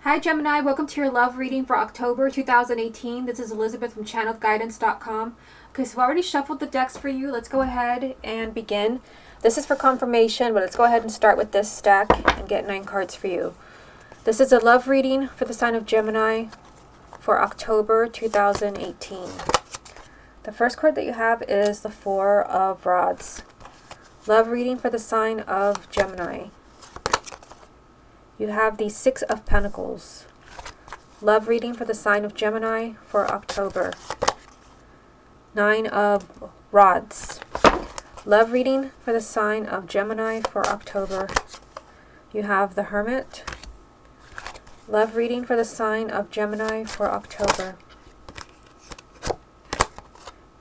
Hi Gemini, welcome to your love reading for October 2018. This is Elizabeth from channelguidance.com. Okay, so I've already shuffled the decks for you. Let's go ahead and begin. This is for confirmation, but let's go ahead and start with this stack and get 9 cards for you. This is a love reading for the sign of Gemini for October 2018. The first card that you have is the Four of Rods. Love reading for the sign of Gemini. You have the Six of Pentacles. Love reading for the sign of Gemini for October. Nine of Rods. Love reading for the sign of Gemini for October. You have the Hermit. Love reading for the sign of Gemini for October.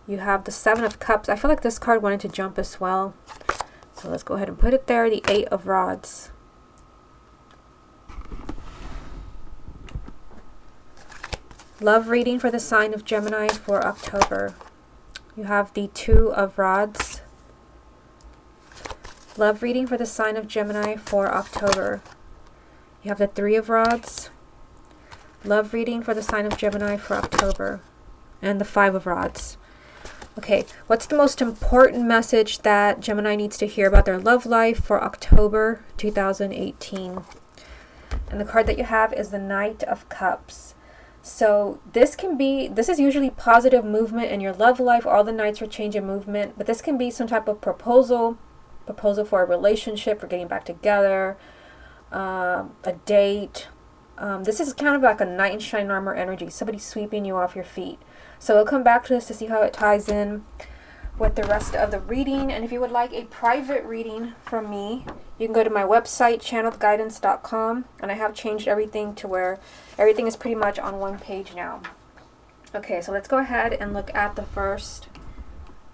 You have the Seven of Cups. I feel like this card wanted to jump as well. So let's go ahead and put it there. The Eight of Rods. Love reading for the sign of Gemini for October. You have the Two of Rods. Love reading for the sign of Gemini for October. You have the Three of Rods. Love reading for the sign of Gemini for October. And the Five of Rods. Okay, what's the most important message that Gemini needs to hear about their love life for October 2018? And the card that you have is the Knight of Cups. So this is usually positive movement in your love life. All the knights are change in movement, but this can be some type of proposal for a relationship, for getting back together, a date. This is kind of like a knight in shining armor energy, somebody sweeping you off your feet. So we'll come back to this to see how it ties in with the rest of the reading. And if you would like a private reading from me, you can go to my website, channelguidance.com, and I have changed everything to where everything is pretty much on one page now. Okay, so let's go ahead and look at the first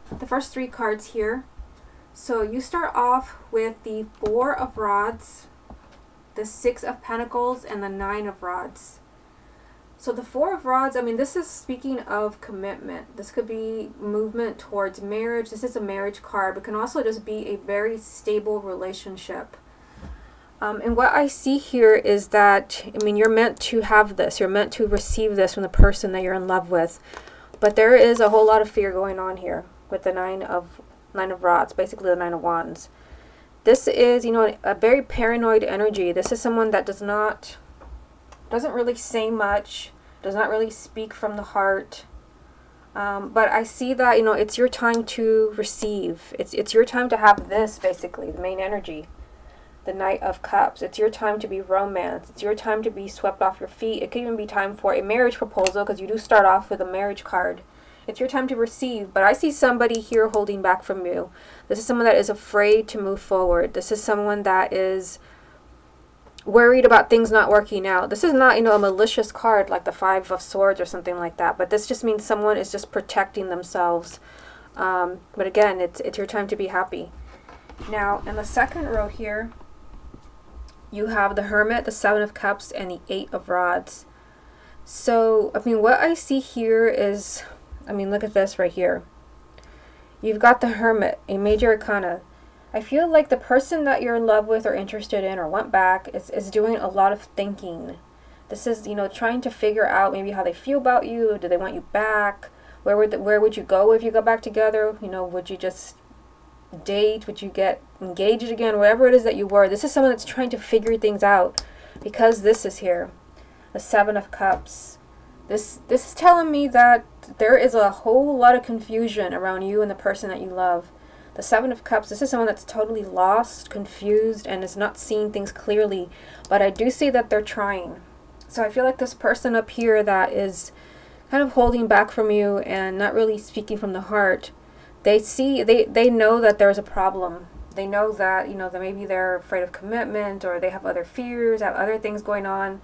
3 cards here. So you start off with the Four of Rods, the Six of Pentacles, and the Nine of Rods. So the Four of Rods, I mean, this is speaking of commitment. This could be movement towards marriage. This is a marriage card, but can also just be a very stable relationship. And what I see here is that, I mean, you're meant to have this. You're meant to receive this from the person that you're in love with. But there is a whole lot of fear going on here with the Nine of Rods, basically the Nine of Wands. This is, a very paranoid energy. This is someone that doesn't really say much, does not really speak from the heart. But I see that, it's your time to receive. It's your time to have this, basically, the main energy. The Knight of Cups. It's your time to be romanced. It's your time to be swept off your feet. It could even be time for a marriage proposal, because you do start off with a marriage card. It's your time to receive. But I see somebody here holding back from you. This is someone that is afraid to move forward. This is someone that is worried about things not working out. This is not, a malicious card like the Five of Swords or something like that. But this just means someone is just protecting themselves. But again, it's your time to be happy. Now, in the second row here, you have the Hermit, the Seven of Cups, and the Eight of Rods. So, I mean, what I see here is, look at this right here. You've got the Hermit, a major arcana. I feel like the person that you're in love with or interested in or want back is doing a lot of thinking. This is, trying to figure out maybe how they feel about you. Do they want you back? Where would you go if you go back together? Would you just date? Would you get engaged again? Whatever it is that you were. This is someone that's trying to figure things out, because this is here. The Seven of Cups. This is telling me that there is a whole lot of confusion around you and the person that you love. The Seven of Cups, this is someone that's totally lost, confused, and is not seeing things clearly. But I do see that they're trying. So I feel like this person up here that is kind of holding back from you and not really speaking from the heart, they know that there's a problem. They know that, that maybe they're afraid of commitment, or they have other fears, have other things going on.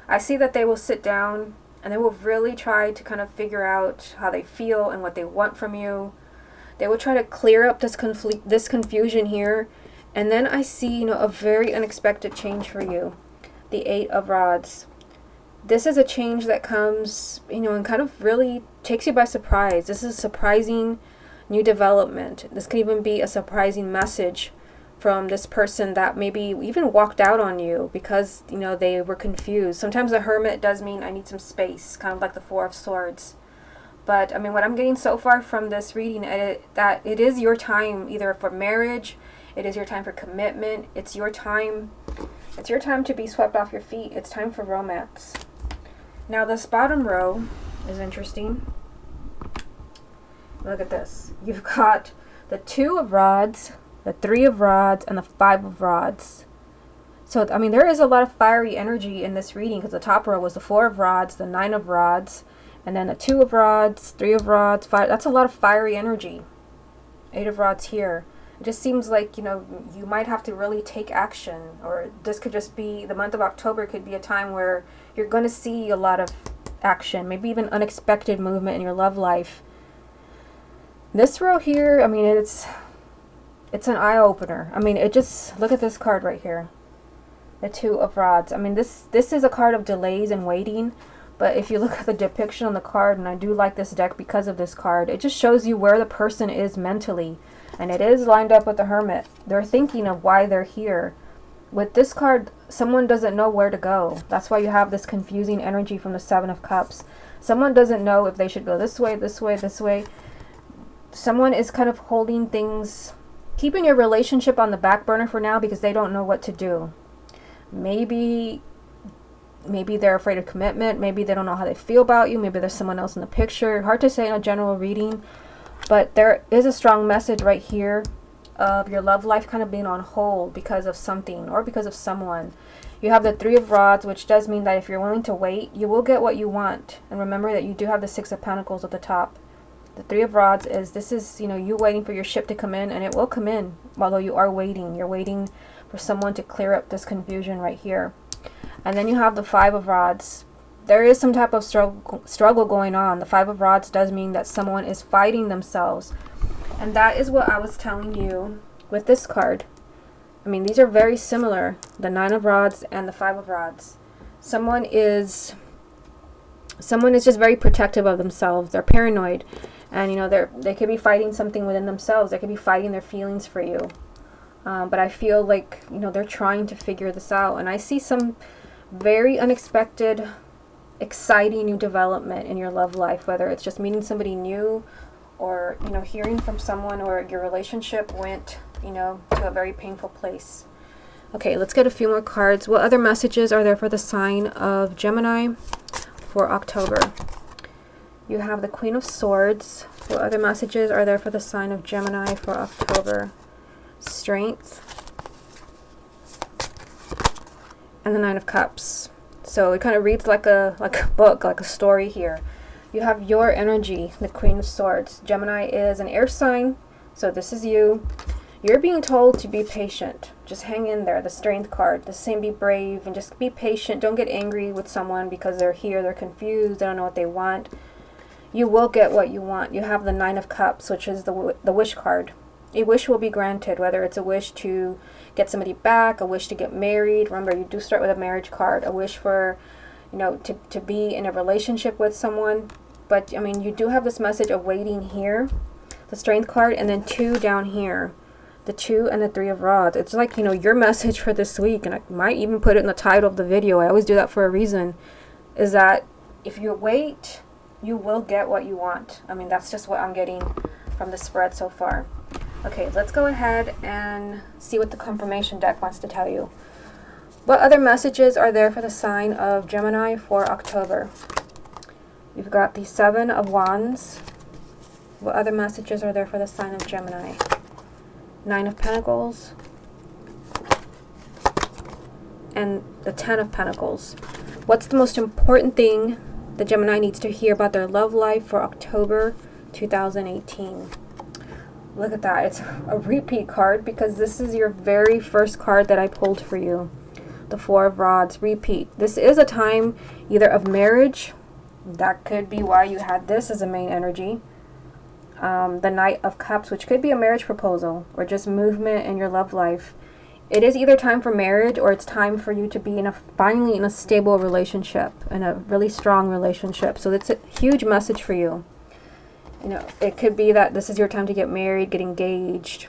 I see that they will sit down and they will really try to kind of figure out how they feel and what they want from you. They will try to clear up this confusion here. And then I see, a very unexpected change for you. The Eight of Rods. This is a change that comes, and kind of really takes you by surprise. This is a surprising new development. This could even be a surprising message from this person that maybe even walked out on you because, you know, they were confused. Sometimes the Hermit does mean I need some space, kind of like the Four of Swords. But I mean, what I'm getting so far from this reading, that it is your time either for marriage, it is your time for commitment, it's your time to be swept off your feet. It's time for romance. Now this bottom row is interesting. Look at this. You've got the Two of Rods, the Three of Rods, and the Five of Rods. So, I mean, there is a lot of fiery energy in this reading, because the top row was the Four of Rods, the Nine of Rods, and then the Two of Rods, Three of Rods, Five. That's a lot of fiery energy. Eight of Rods here. It just seems like, you know, you might have to really take action, or this could just be, the month of October could be a time where you're going to see a lot of action, maybe even unexpected movement in your love life. This row here, I mean, it's an eye-opener. I mean, it just, look at this card right here. The Two of Rods. I mean, this is a card of delays and waiting. But if you look at the depiction on the card, and I do like this deck because of this card, it just shows you where the person is mentally. And it is lined up with the Hermit. They're thinking of why they're here. With this card, someone doesn't know where to go. That's why you have this confusing energy from the Seven of Cups. Someone doesn't know if they should go this way, this way, this way. Someone is kind of holding things, keeping your relationship on the back burner for now because they don't know what to do. Maybe they're afraid of commitment. Maybe they don't know how they feel about you. Maybe there's someone else in the picture. Hard to say in a general reading. But there is a strong message right here of your love life kind of being on hold because of something or because of someone. You have the Three of Rods, which does mean that if you're willing to wait, you will get what you want. And remember that you do have the Six of Pentacles at the top. The Three of Rods is, this is, you know, you waiting for your ship to come in, and it will come in, although you are waiting. You're waiting for someone to clear up this confusion right here. And then you have the Five of Rods. There is some type of struggle going on. The Five of Rods does mean that someone is fighting themselves. And that is what I was telling you with this card. I mean, these are very similar. The Nine of Rods and the Five of Rods. Someone is just very protective of themselves. They're paranoid. And, you know, they could be fighting something within themselves. They could be fighting their feelings for you. But I feel like, you know, they're trying to figure this out. And I see some very unexpected, exciting new development in your love life. Whether it's just meeting somebody new or, you know, hearing from someone, or your relationship went, you know, to a very painful place. Okay, let's get a few more cards. What other messages are there for the sign of Gemini for October? You have the Queen of Swords. What other messages are there for the sign of Gemini for October? Strength. And the Nine of Cups. So it kind of reads like a book, like a story here. You have your energy, the Queen of Swords. Gemini is an air sign, so this is you. You're being told to be patient. Just hang in there. The Strength card. The same, be brave and just be patient. Don't get angry with someone because they're here, they're confused, they don't know what they want. You will get what you want. You have the Nine of Cups, which is the wish card. A wish will be granted, whether it's a wish to get somebody back, a wish to get married. Remember, you do start with a marriage card. A wish for, you know, to be in a relationship with someone. But, I mean, you do have this message of waiting here. The Strength card, and then two down here. The Two and the Three of Rods. It's like, you know, your message for this week, and I might even put it in the title of the video. I always do that for a reason. Is that if you wait, you will get what you want. I mean, that's just what I'm getting from the spread so far. Okay, let's go ahead and see what the confirmation deck wants to tell you. What other messages are there for the sign of Gemini for October? You've got the Seven of Wands. What other messages are there for the sign of Gemini? Nine of Pentacles. And the Ten of Pentacles. What's the most important thing the Gemini needs to hear about their love life for October 2018? Look at that. It's a repeat card because this is your very first card that I pulled for you. The Four of Rods. Repeat. This is a time either of marriage. That could be why you had this as a main energy. The Knight of Cups, which could be a marriage proposal or just movement in your love life. It is either time for marriage or it's time for you to be finally in a stable relationship, in a really strong relationship. So it's a huge message for you. You know, it could be that this is your time to get married, get engaged.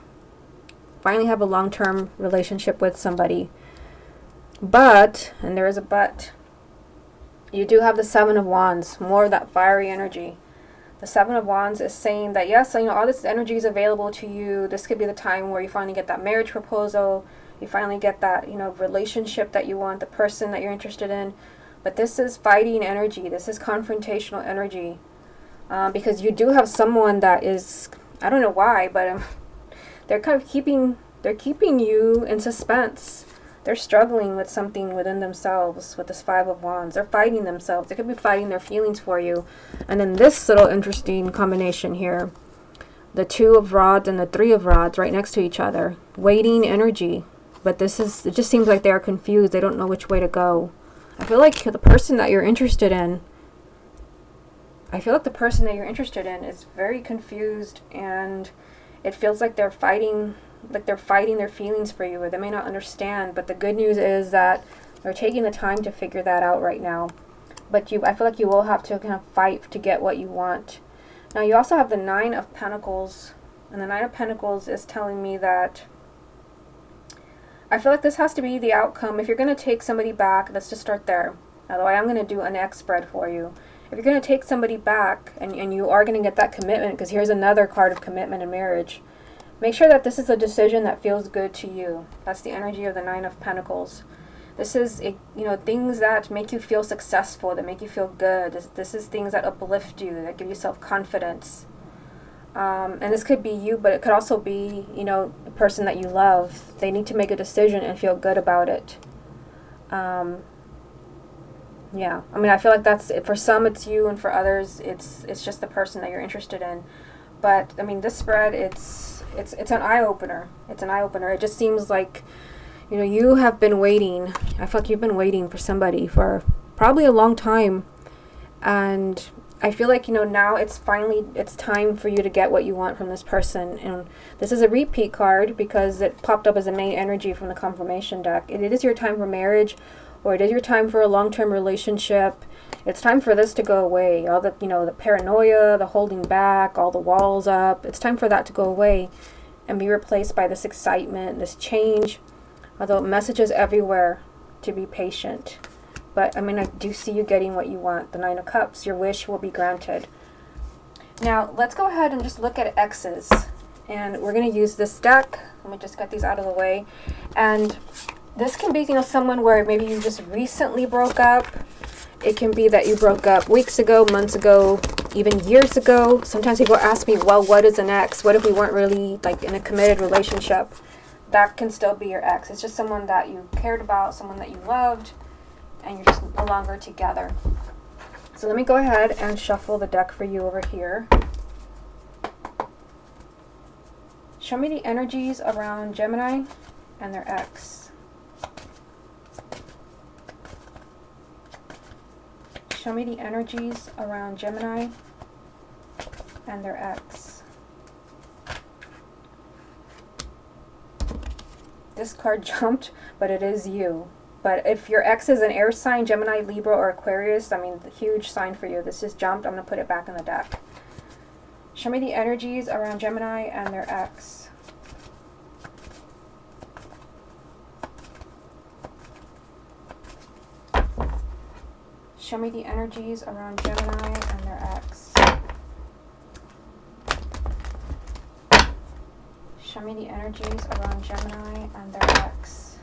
finally have a long-term relationship with somebody. But, and there is a but, you do have the Seven of Wands, more of that fiery energy. The Seven of Wands is saying that, yes, you know, all this energy is available to you. This could be the time where you finally get that marriage proposal. You finally get that, you know, relationship that you want, the person that you're interested in. But this is fighting energy. This is confrontational energy. Because you do have someone that is, I don't know why, but they're kind of keeping you in suspense. They're struggling with something within themselves with this Five of Wands. They're fighting themselves. They could be fighting their feelings for you. And then this little interesting combination here, the Two of Rods and the Three of Rods right next to each other. Waiting energy. But it just seems like they are confused. They don't know which way to go. I feel like the person that you're interested in, is very confused, and it feels like they're fighting their feelings for you, or they may not understand. But the good news is that they're taking the time to figure that out right now. But I feel like you will have to kind of fight to get what you want. Now you also have the Nine of Pentacles, and the Nine of Pentacles is telling me that I feel like this has to be the outcome. If you're going to take somebody back, let's just start there. Otherwise, I'm going to do an X spread for you. If you're going to take somebody back and you are going to get that commitment, because here's another card of commitment and marriage, make sure that this is a decision that feels good to you. That's the energy of the Nine of Pentacles. This is, you know, things that make you feel successful, that make you feel good. This is things that uplift you, that give you self-confidence. And this could be you, but it could also be, you know, the person that you love. They need to make a decision and feel good about it. Yeah, I mean, I feel like that's it. For some it's you, and for others it's just the person that you're interested in. But I mean, this spread, it's an eye-opener. It's an eye-opener. It just seems like, you know, you have been waiting. I feel like you've been waiting for somebody for probably a long time, and I feel like, you know, now it's time for you to get what you want from this person. And this is a repeat card because it popped up as a main energy from the confirmation deck. It is your time for marriage, or it is your time for a long-term relationship. It's time for this to go away. All the, you know, the paranoia, the holding back, all the walls up. It's time for that to go away and be replaced by this excitement, this change. Although messages everywhere to be patient. But, I mean, I do see you getting what you want. The Nine of Cups, your wish will be granted. Now, let's go ahead and just look at X's. And we're going to use this deck. Let me just get these out of the way. And this can be, you know, someone where maybe you just recently broke up. It can be that you broke up weeks ago, months ago, even years ago. Sometimes people ask me, well, what is an ex? What if we weren't really, like, in a committed relationship? That can still be your ex. It's just someone that you cared about, someone that you loved, and you're just no longer together. So let me go ahead and shuffle the deck for you over here. Show me the energies around Gemini and their ex. Show me the energies around Gemini and their ex. This card jumped, but it is you. But if your ex is an air sign, Gemini, Libra, or Aquarius, I mean, huge sign for you. This just jumped. I'm going to put it back in the deck. Show me the energies around Gemini and their ex. Show me the energies around Gemini and their ex. Show me the energies around Gemini and their ex.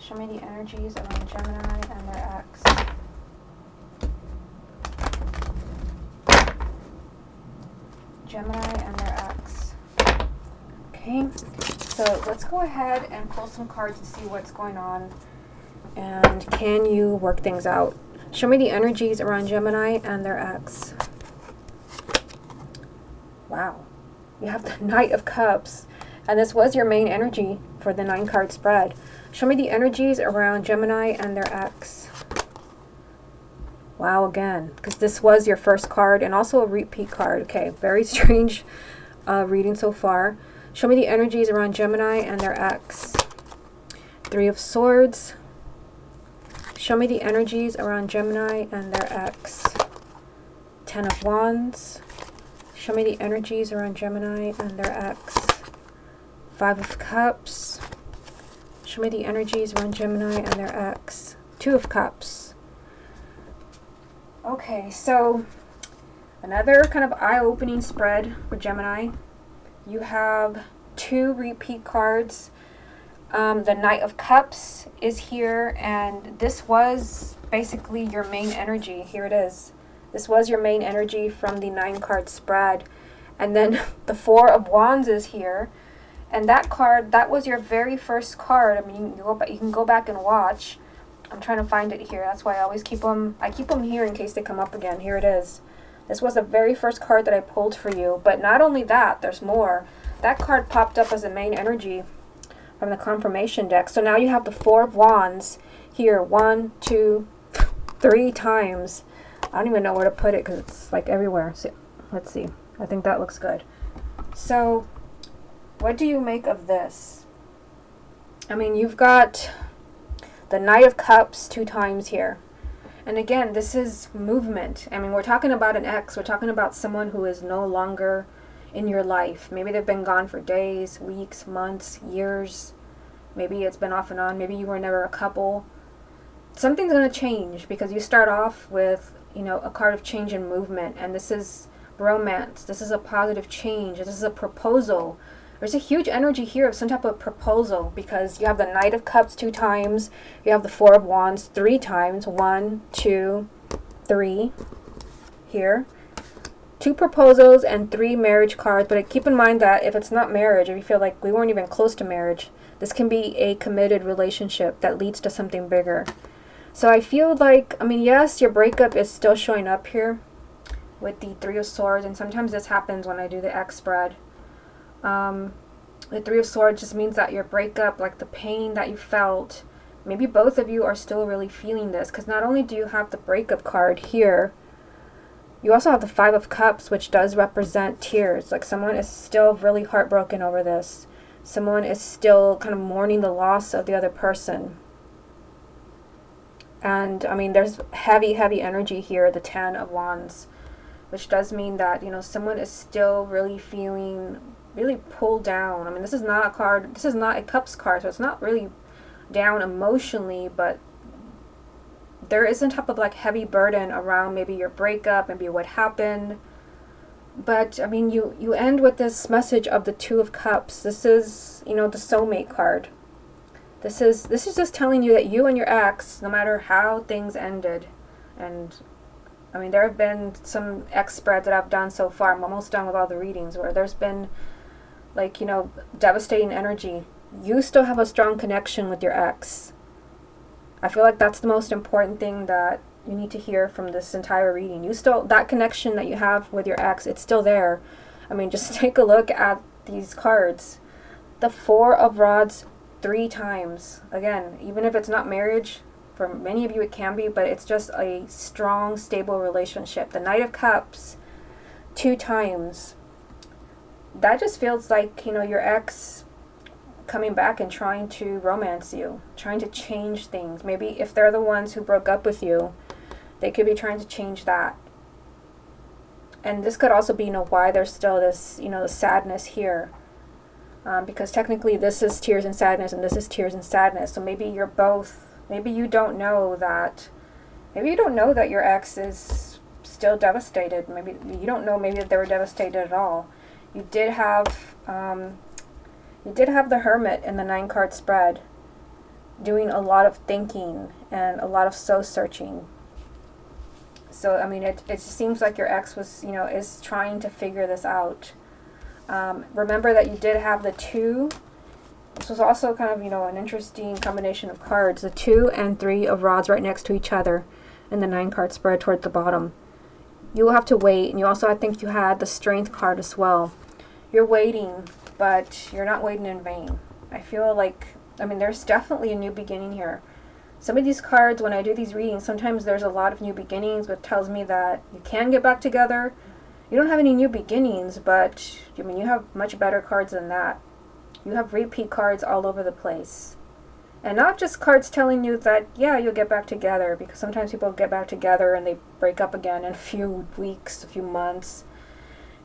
Show me the energies around Gemini and their ex. Gemini and their ex. Okay, so let's go ahead and pull some cards and see what's going on. And can you work things out? Show me the energies around Gemini and their ex. Wow. You have the Knight of Cups. And this was your main energy for the 9-card spread. Show me the energies around Gemini and their ex. Wow, again. Because this was your first card and also a repeat card. Okay, very strange reading so far. Show me the energies around Gemini and their ex. 3 of Swords. Show me the energies around Gemini and their ex. 10 of Wands. Show me the energies around Gemini and their ex. Five of Cups. Show me the energies around Gemini and their ex. Two of Cups. Okay, so another kind of eye-opening spread for Gemini. You have two repeat cards. The Knight of Cups is here, and this was basically your main energy. Here it is. This was your main energy from the 9-card spread. And then the Four of Wands is here. And that card, that was your very first card. I mean, you can go back and watch. I'm trying to find it here. That's why I always keep them. I keep them here in case they come up again. Here it is. This was the very first card that I pulled for you. But not only that, there's more. That card popped up as a main energy from the confirmation deck. So now you have the Four of Wands here. 1, 2, 3 times. I don't even know where to put it because it's like everywhere. So, let's see. I think that looks good. So, what do you make of this? I mean, you've got the Knight of Cups 2 times here. And again, this is movement. I mean, we're talking about an ex. We're talking about someone who is no longer in your life. Maybe they've been gone for days, weeks, months, years. Maybe it's been off and on. Maybe you were never a couple. Something's going to change because you start off with, you know, a card of change and movement. And this is romance. This is a positive change. This is a proposal. There's a huge energy here of some type of proposal because you have the Knight of Cups 2 times. You have the Four of Wands 3 times. 1, 2, 3 here. 2 proposals and 3 marriage cards. But keep in mind that if it's not marriage, if you feel like we weren't even close to marriage, this can be a committed relationship that leads to something bigger. So I feel like, I mean, yes, your breakup is still showing up here with the Three of Swords. And sometimes this happens when I do the X spread. The Three of Swords just means that your breakup, like the pain that you felt, maybe both of you are still really feeling this. Because not only do you have the breakup card here, you also have the Five of Cups, which does represent tears. Like someone is still really heartbroken over this. Someone is still kind of mourning the loss of the other person. And, I mean, there's heavy, heavy energy here, the Ten of Wands, which does mean that, you know, someone is still really feeling really pulled down. I mean, this is not a card, this is not a Cups card, so it's not really down emotionally, but there is some type of like heavy burden around maybe your breakup, maybe what happened. But I mean, you end with this message of the Two of Cups. This is, you know, the soulmate card. This is just telling you that you and your ex, no matter how things ended, and I mean, there have been some X spreads that I've done so far. I'm almost done with all the readings where there's been like, you know, devastating energy. You still have a strong connection with your ex. I feel like that's the most important thing that you need to hear from this entire reading. You still, that connection that you have with your ex, it's still there. I mean, just take a look at these cards. The Four of Rods 3 times. Again, even if it's not marriage, for many of you it can be, but it's just a strong, stable relationship. The Knight of Cups 2 times. That just feels like, you know, your ex coming back and trying to romance you, trying to change things. Maybe if they're the ones who broke up with you, they could be trying to change that. And this could also be, you know, why there's still this, you know, the sadness here. Because technically this is tears and sadness and this is tears and sadness. So maybe you're both, maybe you don't know that your ex is still devastated. Maybe you don't know maybe that they were devastated at all. You did have the Hermit in the 9-card spread doing a lot of thinking and a lot of soul searching. So I mean, it just seems like your ex was, you know, is trying to figure this out. Remember that you did have the 2. This was also kind of, you know, an interesting combination of cards. The 2 and 3 of Rods right next to each other in the 9-card spread towards the bottom. You will have to wait. And you also, I think you had the Strength card as well. You're waiting, but you're not waiting in vain. I feel like, I mean, there's definitely a new beginning here. Some of these cards, when I do these readings, sometimes there's a lot of new beginnings, which tells me that you can get back together. You don't have any new beginnings, but I mean, you have much better cards than that. You have repeat cards all over the place. And not just cards telling you that, yeah, you'll get back together, because sometimes people get back together and they break up again in a few weeks, a few months.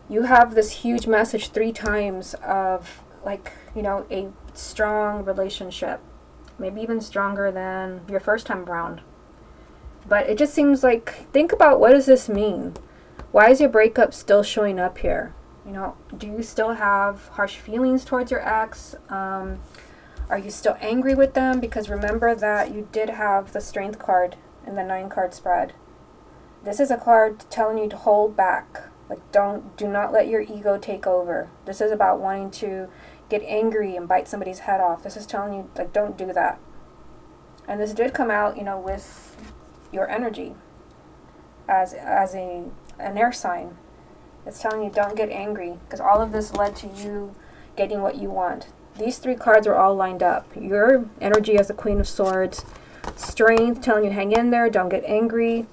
You have this huge message 3 times of, like, you know, a strong relationship. Maybe even stronger than your first time around. But it just seems like, think about, what does this mean? Why is your breakup still showing up here? You know, do you still have harsh feelings towards your ex? Are you still angry with them? Because remember that you did have the Strength card in the 9-card spread. This is a card telling you to hold back. Like, do not let your ego take over. This is about wanting to get angry and bite somebody's head off. This is telling you, like, don't do that. And this did come out, you know, with your energy as an air sign. It's telling you don't get angry, because all of this led to you getting what you want. These 3 cards are all lined up. Your energy as the Queen of Swords, Strength, telling you hang in there, don't get angry,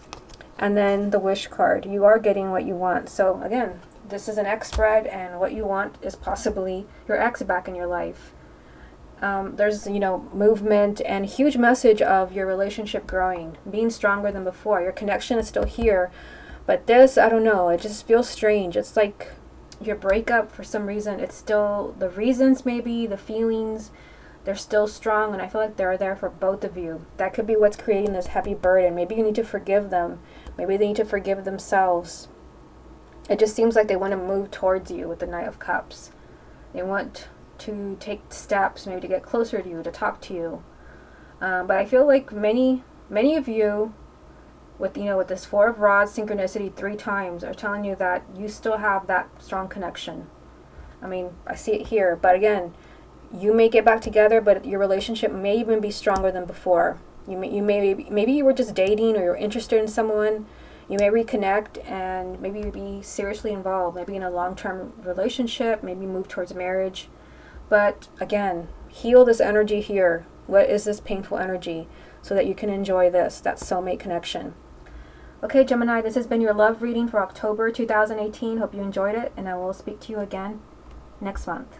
and then the Wish card. You are getting what you want. So again, this is an ex spread, and what you want is possibly your ex back in your life. There's, you know, movement and huge message of your relationship growing, being stronger than before. Your connection is still here, but this, I don't know, it just feels strange. It's like your breakup, for some reason, it's still, the reasons, maybe the feelings, they're still strong, and I feel like they're there for both of you. That could be what's creating this heavy burden. Maybe you need to forgive them. Maybe they need to forgive themselves. It just seems like they want to move towards you with the Knight of Cups. They want to take steps, maybe to get closer to you, to talk to you. But I feel like many of you, with, you know, with this 4 of Rods synchronicity 3 times, are telling you that you still have that strong connection. I mean, I see it here, but again, you may get back together, but your relationship may even be stronger than before. Maybe you were just dating, or you're interested in someone. You may reconnect and maybe be seriously involved, maybe in a long-term relationship, maybe move towards marriage. But again, heal this energy here. What is this painful energy? So that you can enjoy this, that soulmate connection. Okay, Gemini, this has been your love reading for October 2018. Hope you enjoyed it, and I will speak to you again next month.